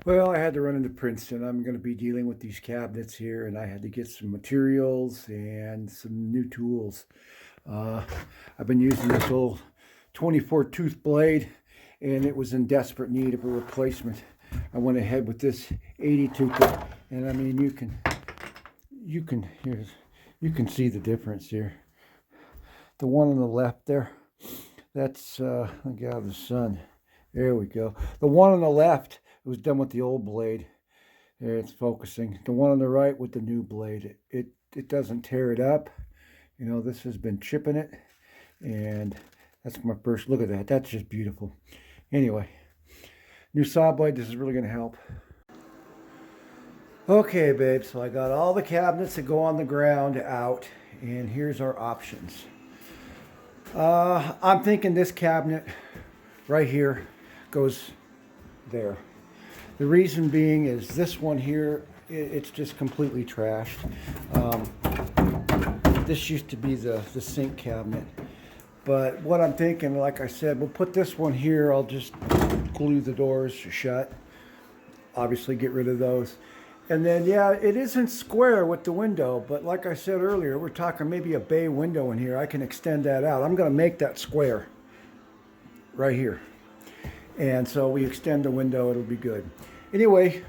Well, I had to run into Princeton. I'm going to be dealing with these cabinets here, and I had to get some materials and some new tools. Uh, I've been using this old 24 tooth blade, and it was in desperate need of a replacement. I went ahead with this 80 tooth, and I mean you can see the difference here. The one on the left there, that's let me get out of the sun. There we go. The one on the left, it was done with the old blade. There, it's focusing. The one on the right with the new blade, it doesn't tear it up. You know, this has been chipping it, and that's my first look at that. That's just beautiful. Anyway, new saw blade. This is really going to help. Okay, babe. So I got all the cabinets that go on the ground out, and here's our options. I'm thinking this cabinet right here goes there. The reason being is this one here, it's just completely trashed. This used to be the sink cabinet. But what I'm thinking, like I said, we'll put this one here. I'll just glue the doors shut. Obviously get rid of those. And then, yeah, it isn't square with the window, but like I said earlier, we're talking maybe a bay window in here. I can extend that out. I'm going to make that square right here. And so we extend the window, it'll be good. Anyway,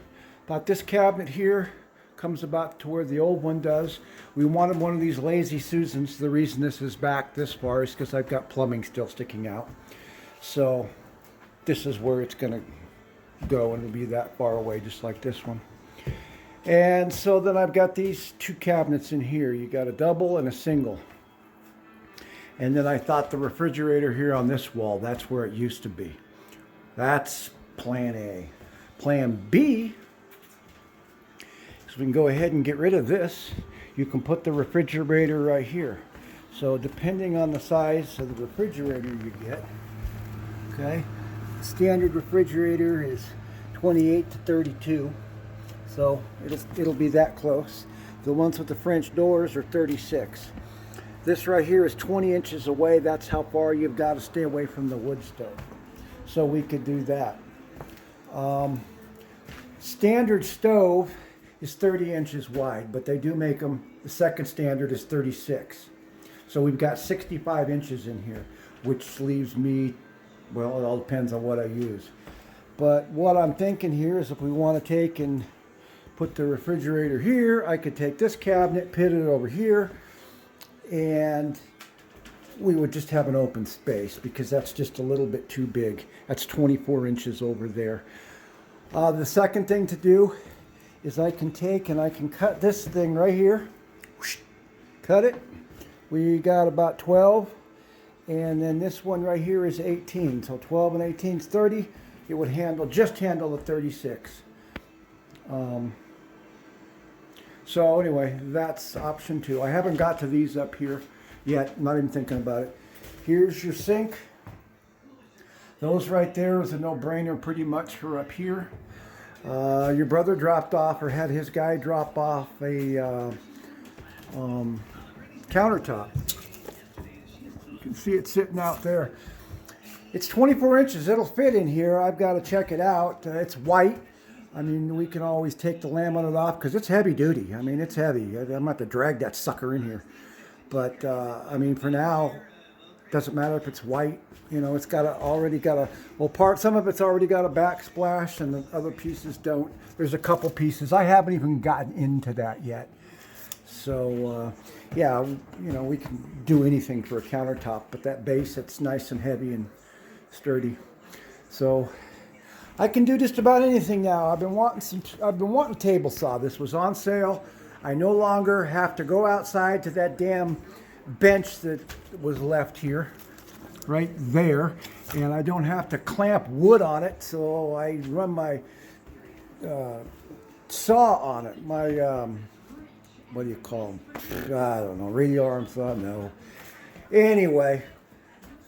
about this cabinet here comes about to where the old one does. We wanted one of these Lazy Susans. The reason this is back this far is because I've got plumbing still sticking out. So this is where it's going to go, and it'll be that far away, just like this one. And so then I've got these two cabinets in here. You got a double and a single. And then I thought the refrigerator here on this wall, that's where it used to be. That's plan A. Plan B is we can go ahead and get rid of this. You can put the refrigerator right here. So depending on the size of the refrigerator you get, okay, standard refrigerator is 28 to 32. So it'll be that close. The ones with the French doors are 36. This right here is 20 inches away. That's how far you've got to stay away from the wood stove. So we could do that. Standard stove is 30 inches wide, but they do make them, the second standard is 36. So we've got 65 inches in here, which leaves me, well, it all depends on what I use. But what I'm thinking here is if we want to take and put the refrigerator here, I could take this cabinet, put it over here, and we would just have an open space because that's just a little bit too big. That's 24 inches over there. The second thing to do is I can take and I can cut this thing right here. Cut it. We got about 12. And then this one right here is 18. So 12 and 18 is 30. It would just handle the 36. So anyway, that's option 2. I haven't got to these up here yet. I'm not even thinking about it. Here's your sink. Those right there is a no-brainer pretty much for up here. Your brother dropped off or had his guy drop off a countertop. You can see it sitting out there. It's 24 inches. It'll fit in here. I've got to check it out. It's white. I mean, we can always take the laminate off because it's heavy duty. I mean, it's heavy. I'm going to have to drag that sucker in here. But, I mean, for now, doesn't matter if it's white. You know, it's already got a, some of it's already got a backsplash and the other pieces don't. There's a couple pieces. I haven't even gotten into that yet. So, yeah, you know, we can do anything for a countertop. But that base, it's nice and heavy and sturdy. So I can do just about anything now. I've been wanting a table saw. This was on sale. I no longer have to go outside to that damn bench that was left here, right there, and I don't have to clamp wood on it. So I run my saw on it. My what do you call them? I don't know. Radial arm saw? No. Anyway.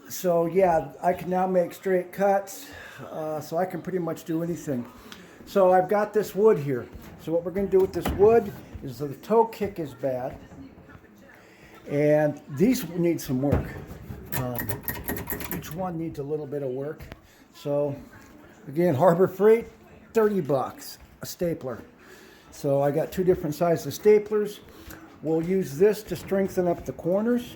So yeah, I can now make straight cuts, so I can pretty much do anything. So I've got this wood here. So what we're going to do with this wood is the toe kick is bad, and these need some work. Each one needs a little bit of work. So again, Harbor Freight, 30 bucks, a stapler. So I got two different sizes of staplers. We'll use this to strengthen up the corners.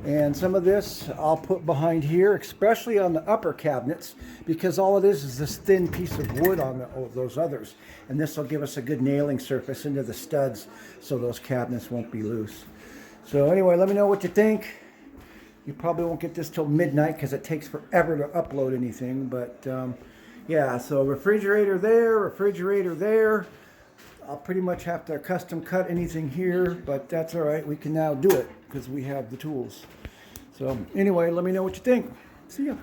And some of this I'll put behind here, especially on the upper cabinets, because all it is this thin piece of wood on those others. And this will give us a good nailing surface into the studs so those cabinets won't be loose. So anyway, let me know what you think. You probably won't get this till midnight because it takes forever to upload anything. But yeah, so refrigerator there. I'll pretty much have to custom cut anything here, but that's all right. We can now do it because we have the tools. So anyway, let me know what you think. See ya.